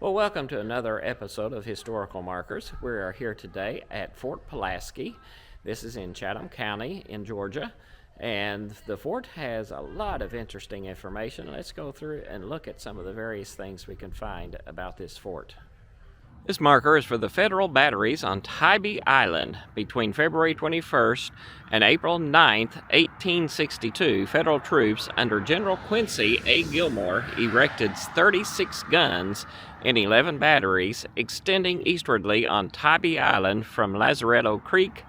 Well, welcome to another episode of Historical Markers. We are here today at Fort Pulaski. This is in Chatham County in Georgia, and the fort has a lot of interesting information. Let's go through and look at some of the various things we can find about this fort. This marker is for the federal batteries on Tybee Island. Between February 21st and April 9th, 1862, federal troops under General Quincy A. Gilmore erected 36 guns in 11 batteries extending eastwardly on Tybee Island from Lazaretto Creek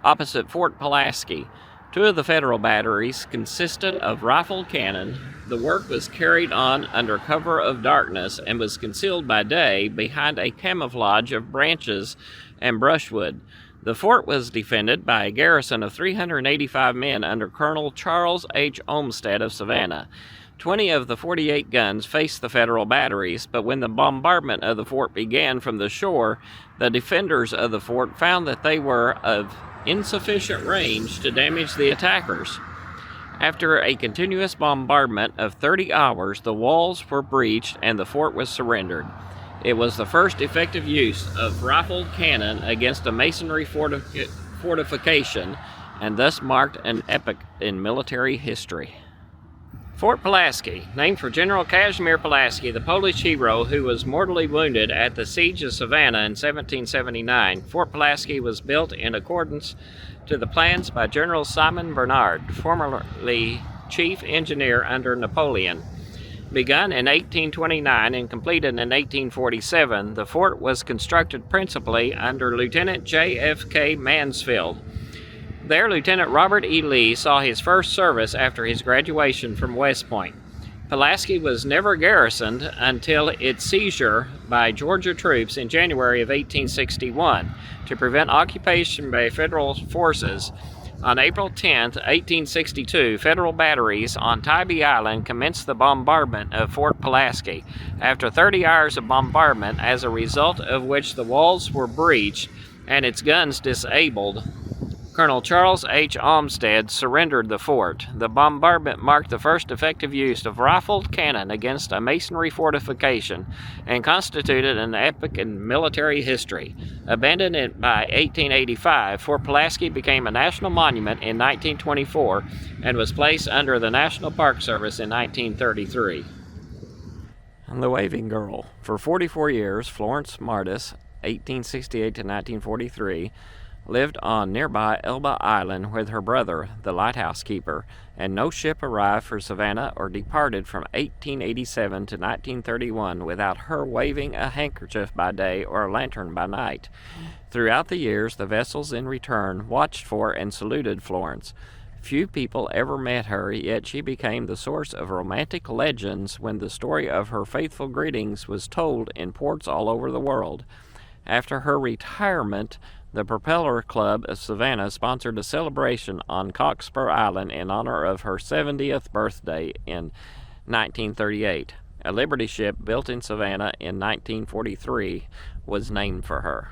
opposite Fort Pulaski. Two of the federal batteries consisted of rifled cannon. The work was carried on under cover of darkness and was concealed by day behind a camouflage of branches and brushwood. The fort was defended by a garrison of 385 men under Colonel Charles H. Olmsted of Savannah. 20 of the 48 guns faced the federal batteries, but when the bombardment of the fort began from the shore, the defenders of the fort found that they were of insufficient range to damage the attackers. After a continuous bombardment of 30 hours, the walls were breached and the fort was surrendered. It was the first effective use of rifled cannon against a masonry fortification and thus marked an epoch in military history. Fort Pulaski, named for General Casimir Pulaski, the Polish hero who was mortally wounded at the Siege of Savannah in 1779. Fort Pulaski was built in accordance to the plans by General Simon Bernard, formerly chief engineer under Napoleon. Begun in 1829 and completed in 1847, the fort was constructed principally under Lieutenant J.F.K. Mansfield. There, Lieutenant Robert E. Lee saw his first service after his graduation from West Point. Pulaski was never garrisoned until its seizure by Georgia troops in January of 1861 to prevent occupation by federal forces. On April 10, 1862, federal batteries on Tybee Island commenced the bombardment of Fort Pulaski. After 30 hours of bombardment, as a result of which the walls were breached and its guns disabled, Colonel Charles H. Olmsted surrendered the fort. The bombardment marked the first effective use of rifled cannon against a masonry fortification and constituted an epoch in military history. Abandoned by 1885, Fort Pulaski became a national monument in 1924 and was placed under the National Park Service in 1933. The Waving Girl. For 44 years, Florence Martis, 1868 to 1943, lived on nearby Elba Island with her brother, the lighthouse keeper, and no ship arrived for Savannah or departed from 1887 to 1931 without her waving a handkerchief by day or a lantern by night. Throughout the years, the vessels in return watched for and saluted Florence. Few people ever met her, yet she became the source of romantic legends when the story of her faithful greetings was told in ports all over the world. After her retirement, the Propeller Club of Savannah sponsored a celebration on Cockspur Island in honor of her 70th birthday in 1938. A Liberty ship built in Savannah in 1943 was named for her.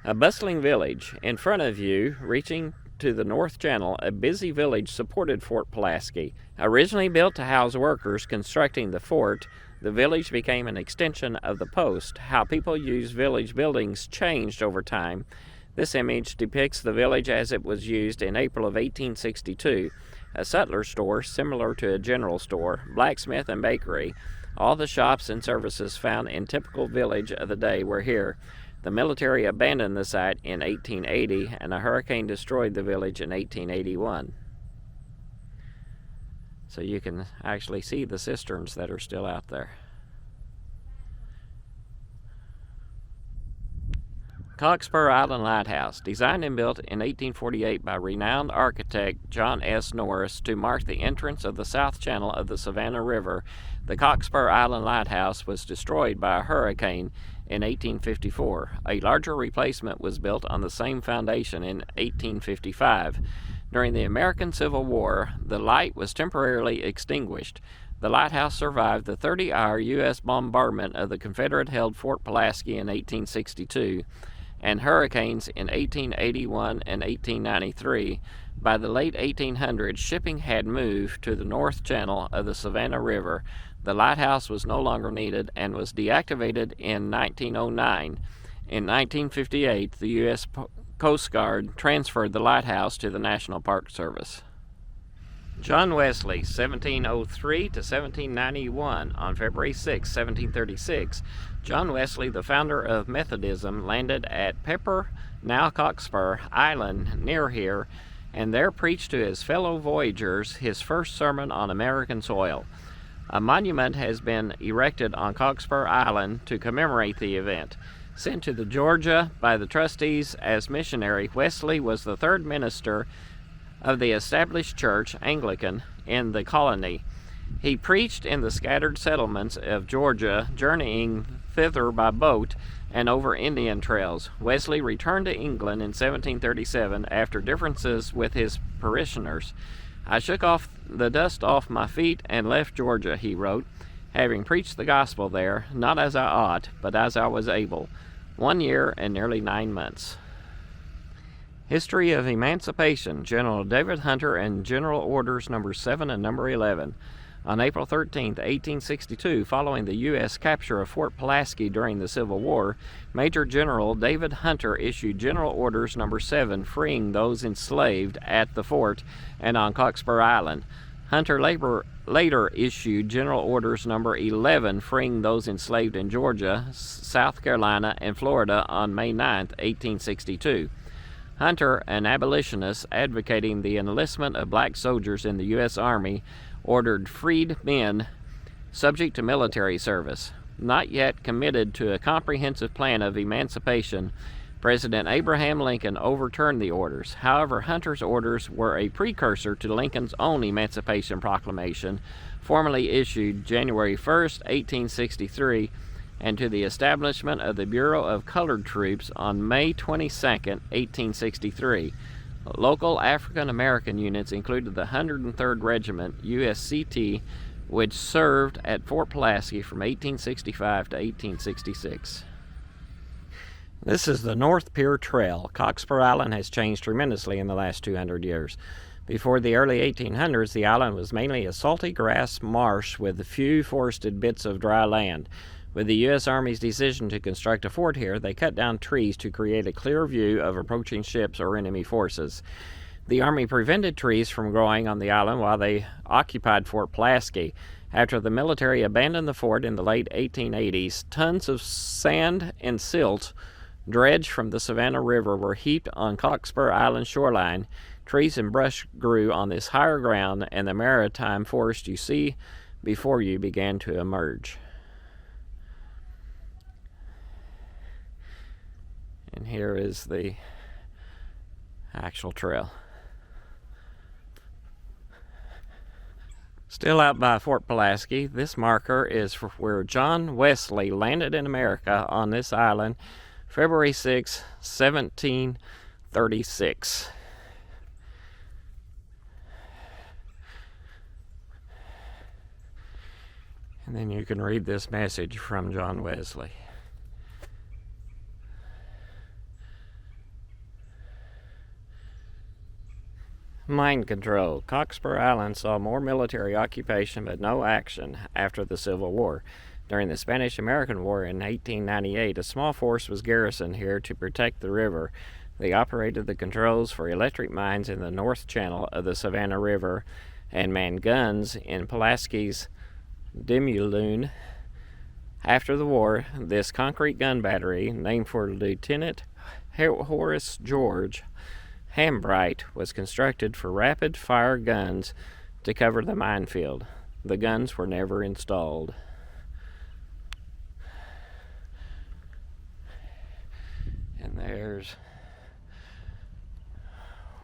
A bustling village. In front of you, reaching to the North Channel, a busy village supported Fort Pulaski. Originally built to house workers constructing the fort, the village became an extension of the post. How people use village buildings changed over time. This image depicts the village as it was used in April of 1862. A sutler store, similar to a general store, blacksmith and bakery. All the shops and services found in typical village of the day were here. The military abandoned the site in 1880, and a hurricane destroyed the village in 1881. So you can actually see the cisterns that are still out there. Cockspur Island Lighthouse, designed and built in 1848 by renowned architect John S. Norris to mark the entrance of the South Channel of the Savannah River, the Cockspur Island Lighthouse was destroyed by a hurricane in 1854. A larger replacement was built on the same foundation in 1855. During the American Civil War, the light was temporarily extinguished. The lighthouse survived the 30-hour U.S. bombardment of the Confederate-held Fort Pulaski in 1862 and hurricanes in 1881 and 1893. By the late 1800s, shipping had moved to the North Channel of the Savannah River. the lighthouse was no longer needed and was deactivated in 1909. In 1958, the U.S. Coast Guard transferred the lighthouse to the National Park Service. John Wesley, 1703 to 1791. On February 6, 1736, John Wesley, the founder of Methodism, landed at Pepper, now Cockspur Island, near here, and there preached to his fellow voyagers his first sermon on American soil. A monument has been erected on Cockspur Island to commemorate the event. Sent to the Georgia by the trustees as missionary, Wesley was the third minister of the established church, Anglican, in the colony. He preached in the scattered settlements of Georgia, journeying thither by boat and over Indian trails. Wesley returned to England in 1737 after differences with his parishioners. I shook off the dust off my feet and left Georgia, he wrote, having preached the gospel there, not as I ought, but as I was able. 1 year and nearly 9 months. History of Emancipation, General David Hunter and General Orders Number 7 and Number 11. On April 13, 1862, following the U.S. capture of Fort Pulaski during the Civil War, Major General David Hunter issued General Orders Number 7 freeing those enslaved at the fort and on Cockspur Island. Hunter later issued General Orders Number 11 freeing those enslaved in Georgia, South Carolina, and Florida on May 9, 1862. Hunter, an abolitionist advocating the enlistment of black soldiers in the U.S. Army, ordered freed men subject to military service. Not yet committed to a comprehensive plan of emancipation, President Abraham Lincoln overturned the orders. However, Hunter's orders were a precursor to Lincoln's own Emancipation Proclamation, formally issued January 1, 1863, and to the establishment of the Bureau of Colored Troops on May 22, 1863. Local African American units included the 103rd Regiment, USCT, which served at Fort Pulaski from 1865 to 1866. This is the North Pier Trail. Cockspur Island has changed tremendously in the last 200 years. Before the early 1800s, the island was mainly a salty grass marsh with a few forested bits of dry land. With the U.S. Army's decision to construct a fort here, they cut down trees to create a clear view of approaching ships or enemy forces. The Army prevented trees from growing on the island while they occupied Fort Pulaski. After the military abandoned the fort in the late 1880s, tons of sand and silt dredged from the Savannah River were heaped on Cockspur Island shoreline. Trees and brush grew on this higher ground, and the maritime forest you see before you began to emerge. And here is the actual trail. Still out by Fort Pulaski, this marker is for where John Wesley landed in America on this island, February 6, 1736. And then you can read this message from John Wesley. Mind control. Cockspur Island saw more military occupation but no action after the Civil War. During the Spanish-American War in 1898, a small force was garrisoned here to protect the river. They operated the controls for electric mines in the north channel of the Savannah River and manned guns in Pulaski's Demilume. After the war, this concrete gun battery, named for Lieutenant Horace George Hambright, was constructed for rapid-fire guns to cover the minefield. The guns were never installed. And there's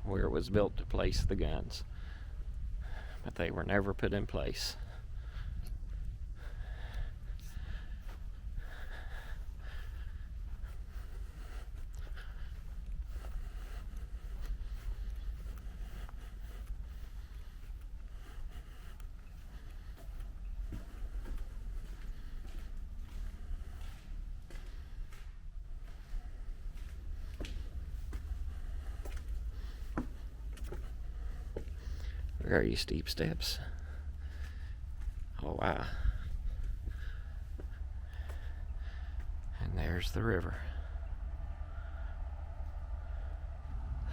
where it was built to place the guns. But they were never put in place. Very steep steps. Oh wow. There's the river.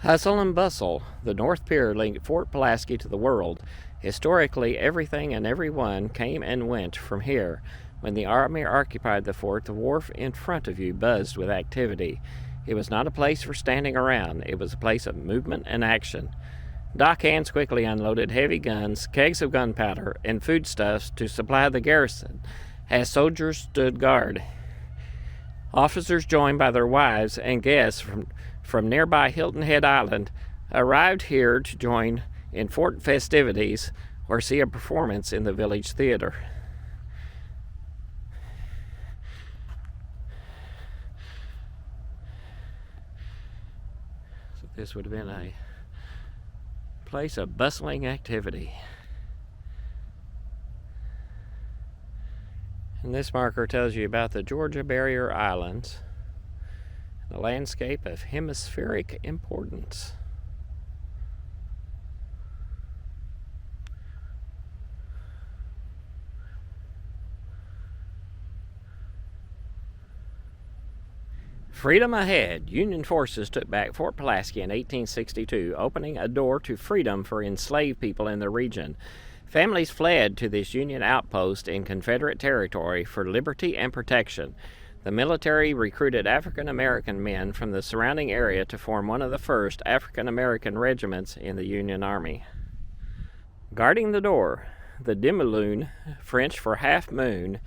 Hustle and bustle. The North Pier linked Fort Pulaski to the world. Historically, everything and everyone came and went from here. When the Army occupied the fort, the wharf in front of you buzzed with activity. It was not a place for standing around. It was a place of movement and action. Dock hands quickly unloaded heavy guns, kegs of gunpowder, and foodstuffs to supply the garrison as soldiers stood guard. Officers, joined by their wives and guests from nearby Hilton Head Island, arrived here to join in fort festivities or see a performance in the village theater. So this would have been a place of bustling activity. And this marker tells you about the Georgia Barrier Islands, a landscape of hemispheric importance. Freedom ahead. Union forces took back Fort Pulaski in 1862, opening a door to freedom for enslaved people in the region. Families fled to this Union outpost in Confederate territory for liberty and protection. The military recruited African American men from the surrounding area to form one of the first African American regiments in the Union Army. Guarding the door, the Demilume, French for half moon,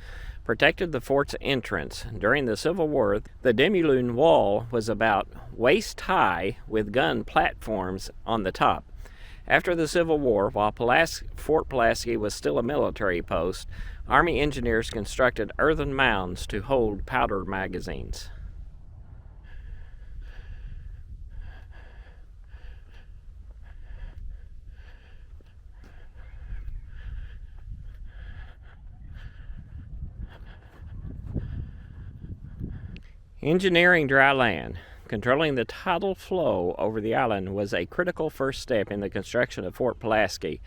protected the fort's entrance. During the Civil War, the Demilume wall was about waist high with gun platforms on the top. After the Civil War, while Fort Pulaski was still a military post, Army engineers constructed earthen mounds to hold powder magazines. Engineering dry land. Controlling the tidal flow over the island was a critical first step in the construction of Fort Pulaski.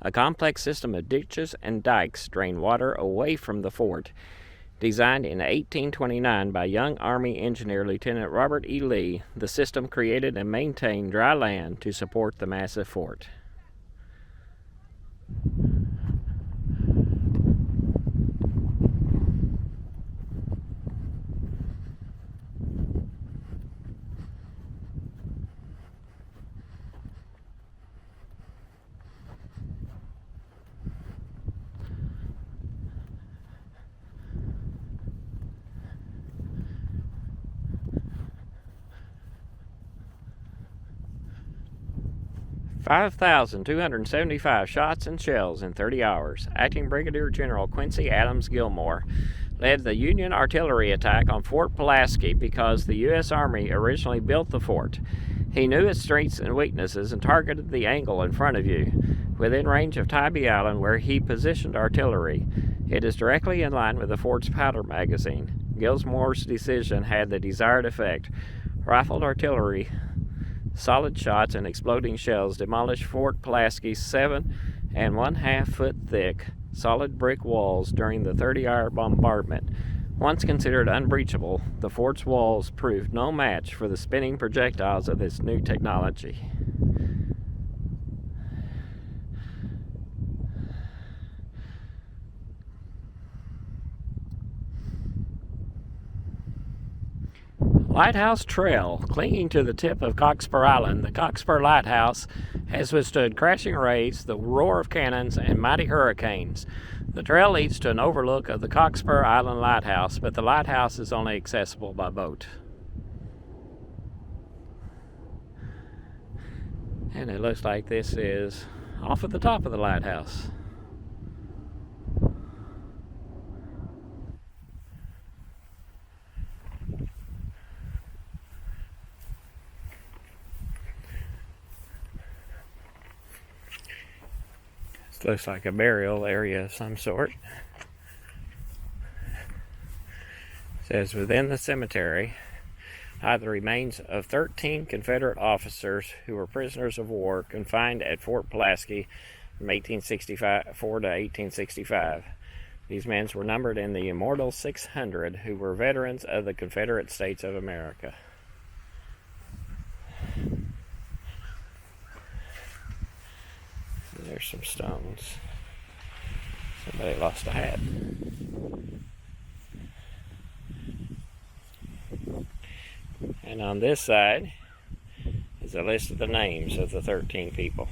A complex system of ditches and dikes drained water away from the fort. Designed in 1829 by young Army engineer Lieutenant Robert E. Lee, the system created and maintained dry land to support the massive fort. $5,275 shots and shells in 30 hours. Acting Brigadier General Quincy Adams Gilmore led the Union artillery attack on Fort Pulaski because the U.S. Army originally built the fort. He knew its strengths and weaknesses and targeted the angle in front of you, within range of Tybee Island, where he positioned artillery. It is directly in line with the fort's powder magazine. Gilmore's decision had the desired effect. Rifled artillery, solid shots, and exploding shells demolished Fort Pulaski's 7 1/2 foot thick solid brick walls during the 30-hour bombardment. Once considered unbreachable, the fort's walls proved no match for the spinning projectiles of this new technology. Lighthouse Trail. Clinging to the tip of Cockspur Island, the Cockspur Lighthouse has withstood crashing waves, the roar of cannons, and mighty hurricanes. The trail leads to an overlook of the Cockspur Island Lighthouse, but the lighthouse is only accessible by boat. And it looks like this is off at the top of the lighthouse. This looks like a burial area of some sort. It says within the cemetery lie the remains of 13 Confederate officers who were prisoners of war confined at Fort Pulaski from 1864 to 1865. These men were numbered in the Immortal 600, who were veterans of the Confederate States of America. There's some stones. Somebody lost a hat. And on this side is a list of the names of the 13 people.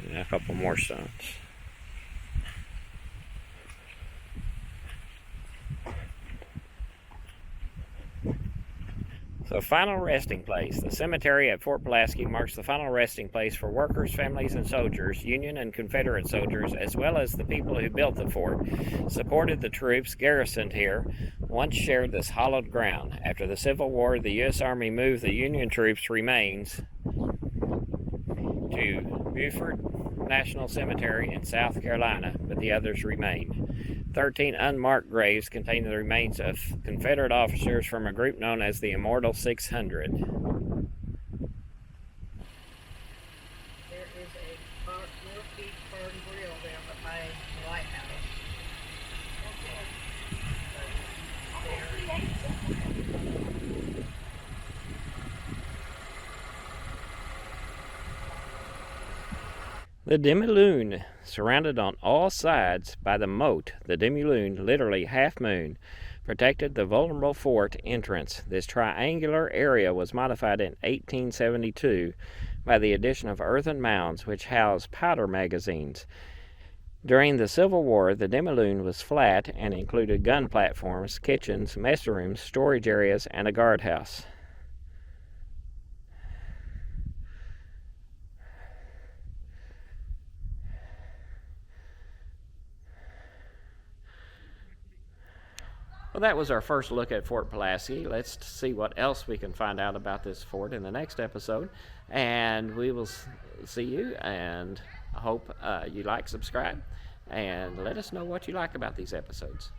And a couple more stones. So, final resting place. The cemetery at Fort Pulaski marks the final resting place for workers, families, and soldiers, Union and Confederate soldiers, as well as the people who built the fort, supported the troops garrisoned here, once shared this hallowed ground. After the Civil War, the U.S. Army moved the Union troops' remains to Beaufort National Cemetery in South Carolina, but the others remained. 13 unmarked graves contain the remains of Confederate officers from a group known as the Immortal 600. There is a North Beach Bar and Grill down behind the Lighthouse. The Demilume, surrounded on all sides by the moat, the Demilume, literally half moon, protected the vulnerable fort entrance. This triangular area was modified in 1872 by the addition of earthen mounds which housed powder magazines. During the Civil War, the Demilume was flat and included gun platforms, kitchens, mess rooms, storage areas, and a guardhouse. Well, that was our first look at Fort Pulaski. Let's see what else we can find out about this fort in the next episode. And we will see you, and I hope you like, subscribe, and let us know what you like about these episodes.